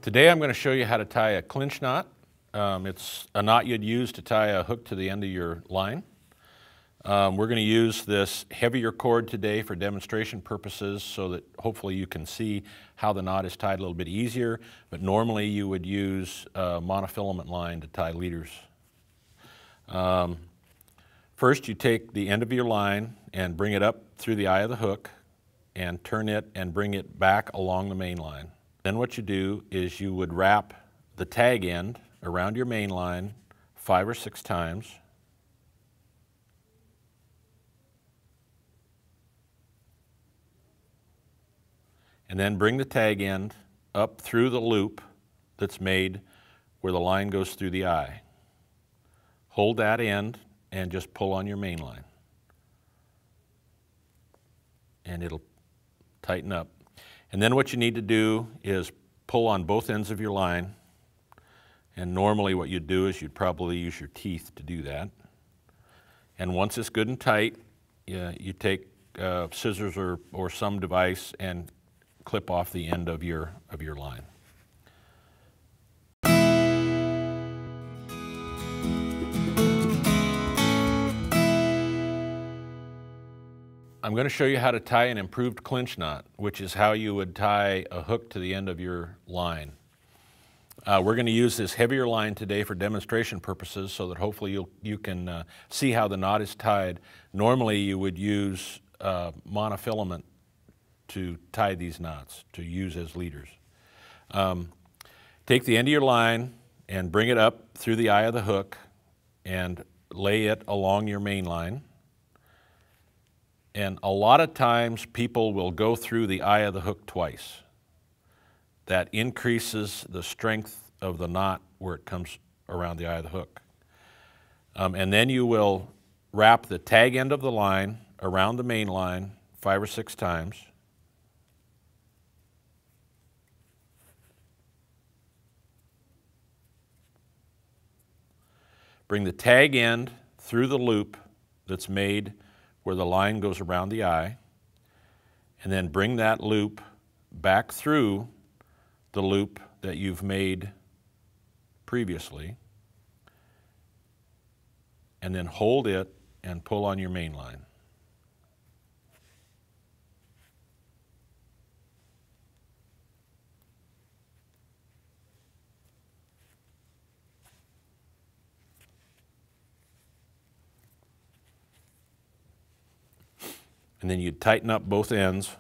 Today I'm going to show you how to tie a clinch knot. It's a knot you'd use to tie a hook to the end of your line. We're going to use this heavier cord today for demonstration purposes so that hopefully you can see how the knot is tied a little bit easier, but normally you would use a monofilament line to tie leaders. First you take the end of your line and bring it up through the eye of the hook and turn it and bring it back along the main line. Then what you do is you would wrap the tag end around your main line 5 or 6 times. And then bring the tag end up through the loop that's made where the line goes through the eye. Hold that end and just pull on your main line. And it'll tighten up. And then what you need to do is pull on both ends of your line. And normally what you'd do is you'd probably use your teeth to do that. And once it's good and tight, you take scissors or some device and clip off the end of your line. I'm going to show you how to tie an improved clinch knot, which is how you would tie a hook to the end of your line. We're going to use this heavier line today for demonstration purposes so that hopefully you can see how the knot is tied. Normally you would use monofilament to tie these knots, to use as leaders. Take the end of your line and bring it up through the eye of the hook and lay it along your main line. And a lot of times people will go through the eye of the hook twice. That increases the strength of the knot where it comes around the eye of the hook. And then you will wrap the tag end of the line around the main line 5 or 6 times. Bring the tag end through the loop that's made where the line goes around the eye, and then bring that loop back through the loop that you've made previously, and then hold it and pull on your main line. And then you'd tighten up both ends,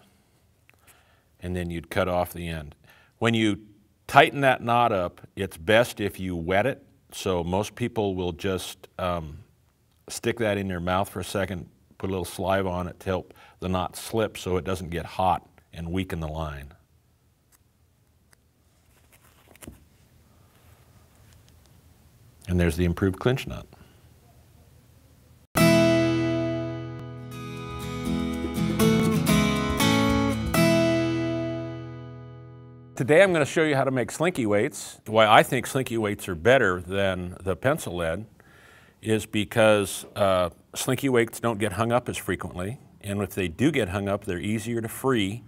and then you'd cut off the end. When you tighten that knot up, it's best if you wet it. So most people will just stick that in their mouth for a second, put a little saliva on it to help the knot slip so it doesn't get hot and weaken the line. And there's the improved clinch knot. Today I'm going to show you how to make slinky weights. Why I think slinky weights are better than the pencil lead is because slinky weights don't get hung up as frequently, and if they do get hung up, they're easier to free,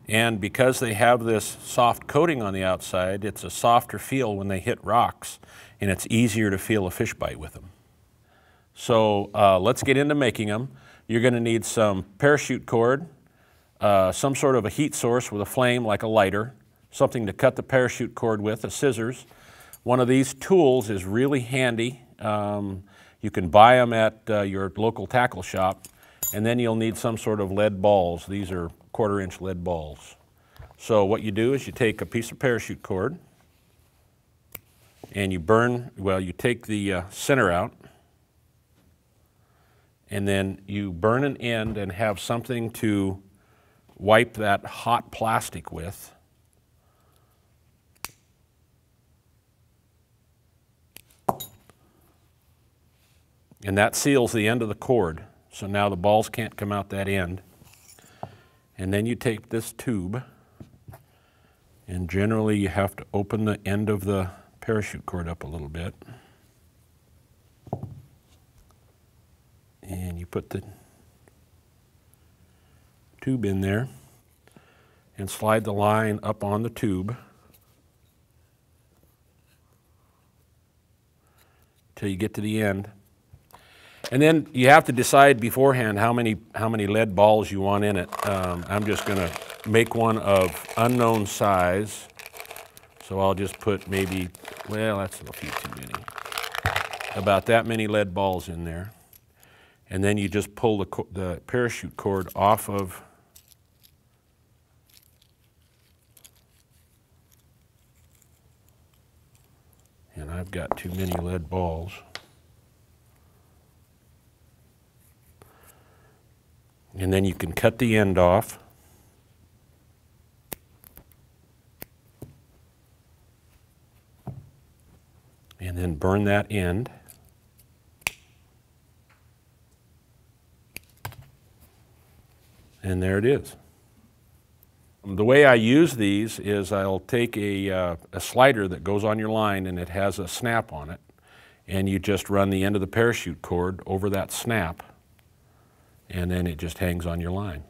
and because they have this soft coating on the outside, it's a softer feel when they hit rocks, and it's easier to feel a fish bite with them. So let's get into making them. You're going to need some parachute cord, some sort of a heat source with a flame like a lighter, something to cut the parachute cord with, a scissors. One of these tools is really handy. You can buy them at your local tackle shop, and then you'll need some sort of lead balls. These are 1/4-inch lead balls. So what you do is you take a piece of parachute cord and you take the center out, and then you burn an end and have something to wipe that hot plastic with. And that seals the end of the cord, so now the balls can't come out that end. And then you take this tube, and generally you have to open the end of the parachute cord up a little bit. And you put the tube in there and slide the line up on the tube. till you get to the end. And then you have to decide beforehand how many lead balls you want in it. I'm just going to make one of unknown size. So I'll just put maybe, well, that's a few too many. About that many lead balls in there. And then you just pull the parachute cord off of and I've got too many lead balls. And then you can cut the end off. And then burn that end. And there it is. The way I use these is I'll take a slider that goes on your line and it has a snap on it, and you just run the end of the parachute cord over that snap, and then it just hangs on your line.